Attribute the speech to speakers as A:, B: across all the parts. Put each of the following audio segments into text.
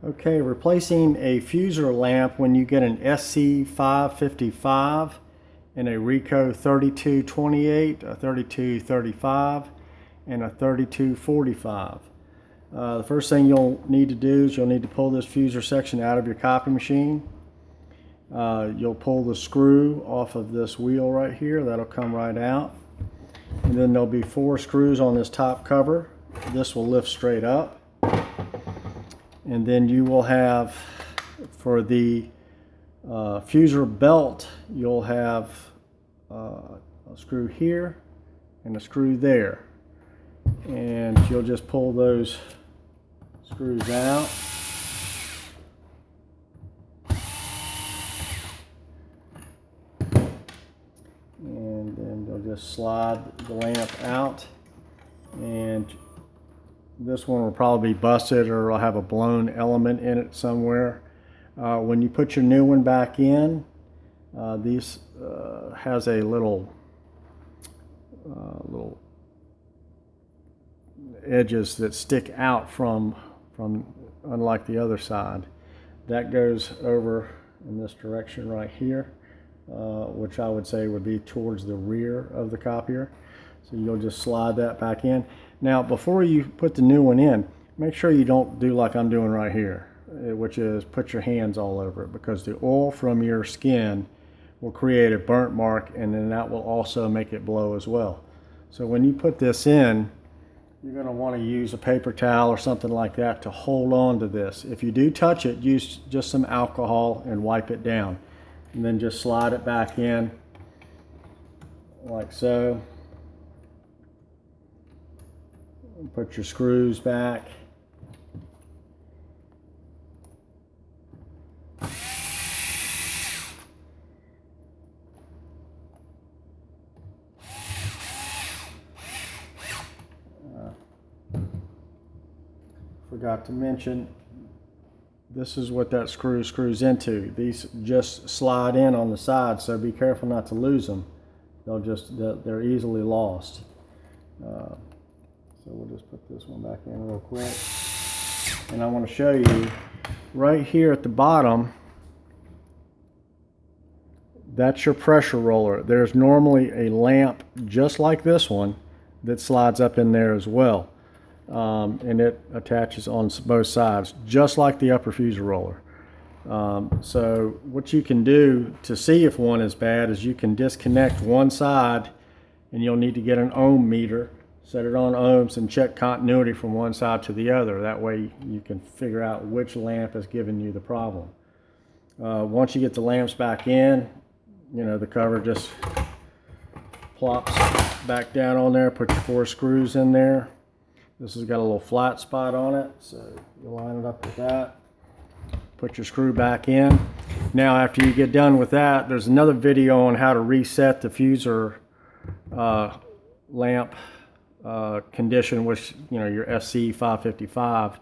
A: Okay, replacing a fuser lamp when you get an SC555 and a Ricoh 3228, a 3235, and a 3245. The first thing you'll need to do is you'll need to pull this fuser section out of your copy machine. You'll pull the screw off of this wheel right here. That'll come right out. And then there'll be 4 screws on this top cover. This will lift straight up. And then you will have, for the fuser belt, you'll have a screw here and a screw there. And you'll just pull those screws out. And then they'll just slide the lamp out. And this one will probably be busted or it'll have a blown element in it somewhere. When you put your new one back in, these has a little edges that stick out from unlike the other side. That goes over in this direction right here, which I would say would be towards the rear of the copier. So you'll just slide that back in. Now, before you put the new one in, make sure you don't do like I'm doing right here, which is put your hands all over it, because the oil from your skin will create a burnt mark, and then that will also make it blow as well. So when you put this in, you're going to want to use a paper towel or something like that to hold on to this. If you do touch it, use just some alcohol and wipe it down. And then just slide it back in like so. Put your screws back. Forgot to mention, this is what that screw screws into. These just slide in on the side, so be careful not to lose them. They're easily lost. So we'll just put this one back in real quick. And I want to show you right here at the bottom, that's your pressure roller. There's normally a lamp just like this one that slides up in there as well. And it attaches on both sides, just like the upper fuser roller. So what you can do to see if one is bad is you can disconnect one side, and you'll need to get an ohm meter, set it on ohms, and check continuity from one side to the other. That way you can figure out which lamp is giving you the problem. Once you get the lamps back in, the cover just plops back down on there. Put your 4 screws in there. This has got a little flat spot on it, so you line it up with that. Put your screw back in. Now, after you get done with that, there's another video on how to reset the fuser lamp condition, which your SC555,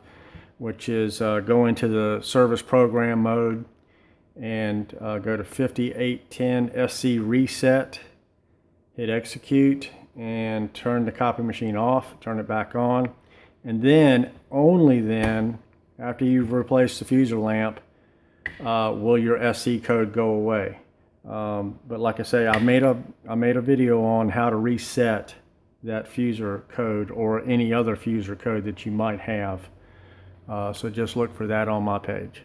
A: which is go into the service program mode and go to 5810 SC reset, hit execute, and turn the copy machine off, turn it back on, and then, only then, after you've replaced the fuser lamp, will your SC code go away. But like I say, I made a video on how to reset that fuser code or any other fuser code that you might have. So just look for that on my page.